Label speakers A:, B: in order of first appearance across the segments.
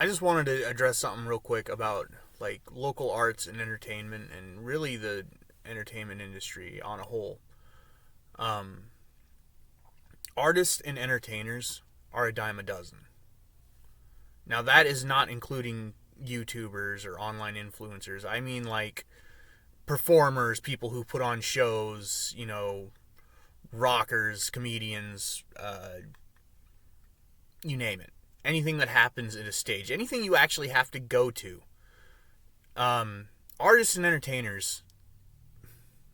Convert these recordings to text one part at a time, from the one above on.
A: I just wanted to address something real quick about like local arts and entertainment and really the entertainment industry on a whole. Um, Artists and entertainers are a dime a dozen. Now that is not including YouTubers or online influencers. I mean like performers, people who put on shows, rockers, comedians, you name it. Anything that happens at a stage, anything you actually have to go to. Artists and entertainers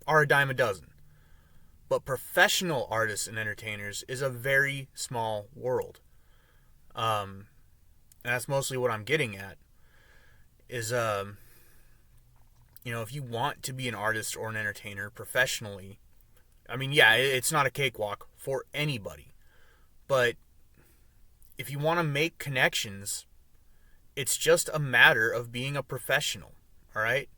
A: are a dime a dozen. But professional artists and entertainers is a very small world. And that's mostly what I'm getting at. Is, if you want to be an artist or an entertainer professionally, I mean, yeah, it's not a cakewalk for anybody. But if you want to make connections, it's just a matter of being a professional, all right?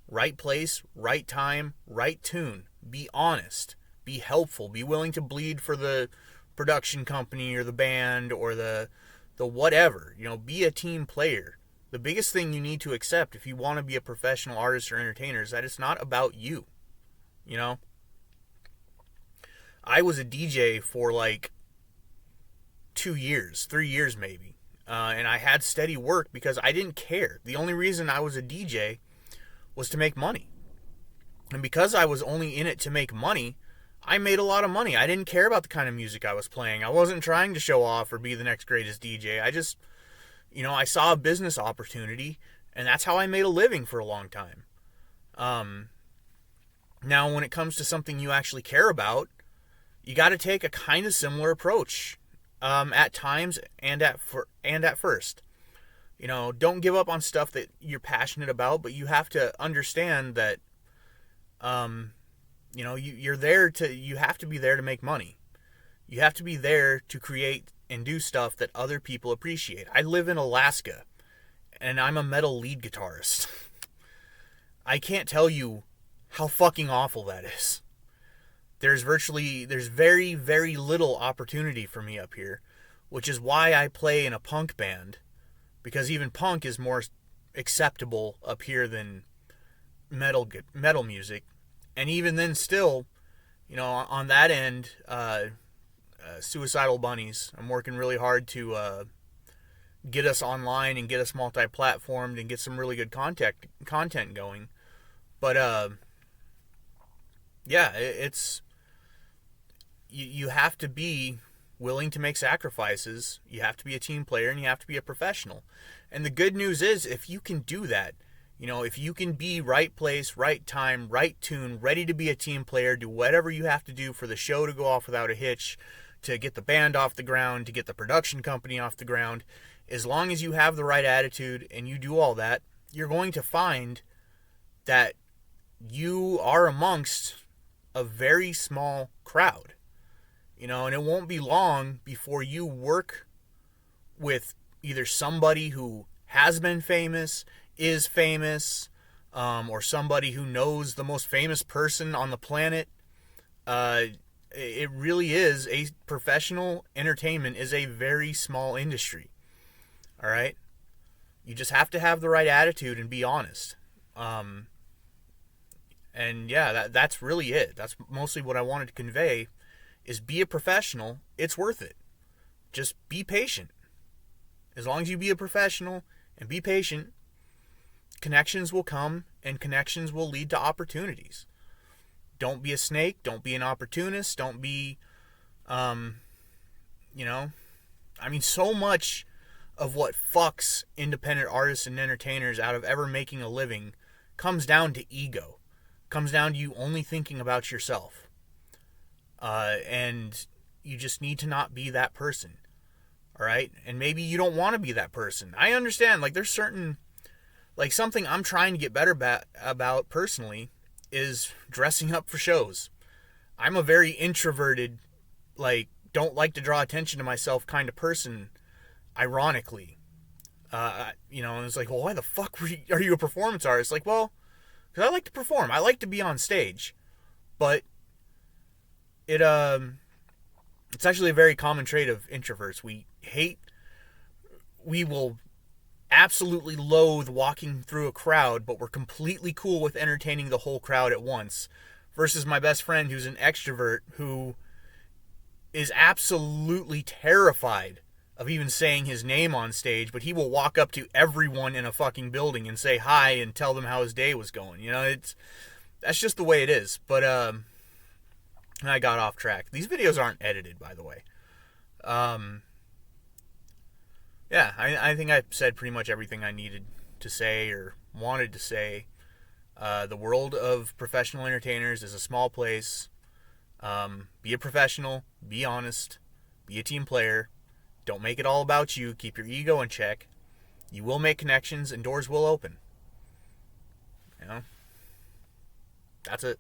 A: Right place, right time, right tune. Be honest. Be helpful. Be willing to bleed for the production company or the band or the whatever. Be a team player. The biggest thing you need to accept if you want to be a professional artist or entertainer is that it's not about you. I was a DJ for like 2 years, 3 years maybe. And I had steady work because I didn't care. The only reason I was a DJ was to make money. And because I was only in it to make money, I made a lot of money. I didn't care about the kind of music I was playing. I wasn't trying to show off or be the next greatest DJ. I just, I saw a business opportunity, and that's how I made a living for a long time. Now, when it comes to something you actually care about, you got to take a kind of similar approach at times and at first. Don't give up on stuff that you're passionate about, but you have to understand that you have to be there to make money. You have to be there to create and do stuff that other people appreciate. I live in Alaska, and I'm a metal lead guitarist. I can't tell you how fucking awful that is. There's very, very little opportunity for me up here, which is why I play in a punk band, because even punk is more acceptable up here than metal music. And even then still, on that end, Suicidal Bunnies, I'm working really hard to get us online and get us multi-platformed and get some really good content going. But, it's... You have to be willing to make sacrifices. You have to be a team player, and you have to be a professional. And the good news is, if you can do that, if you can be right place, right time, right tune, ready to be a team player, do whatever you have to do for the show to go off without a hitch, to get the band off the ground, to get the production company off the ground, as long as you have the right attitude and you do all that, you're going to find that you are amongst a very small crowd. And it won't be long before you work with either somebody who has been famous, is famous, or somebody who knows the most famous person on the planet. It really is professional entertainment is a very small industry. All right? You just have to have the right attitude and be honest. And yeah, that's really it. That's mostly what I wanted to convey. Is be a professional. It's worth it. Just be patient. As long as you be a professional and be patient, connections will come and connections will lead to opportunities. Don't be a snake. Don't be an opportunist. Don't be, so much of what fucks independent artists and entertainers out of ever making a living comes down to ego. Comes down to you only thinking about yourself. And you just need to not be that person. All right? And maybe you don't want to be that person. I understand. There's certain... something I'm trying to get better about personally is dressing up for shows. I'm a very introverted, don't like to draw attention to myself kind of person, ironically. And it's well, why the fuck are you a performance artist? Well, because I like to perform. I like to be on stage. But it's actually a very common trait of introverts. We will absolutely loathe walking through a crowd, but we're completely cool with entertaining the whole crowd at once, versus my best friend who's an extrovert who is absolutely terrified of even saying his name on stage, but he will walk up to everyone in a fucking building and say hi and tell them how his day was going. You know, that's just the way it is. But I got off track. These videos aren't edited, by the way. Yeah, I think I said pretty much everything I needed to say or wanted to say. The world of professional entertainers is a small place. Be a professional. Be honest. Be a team player. Don't make it all about you. Keep your ego in check. You will make connections and doors will open. You know? That's it.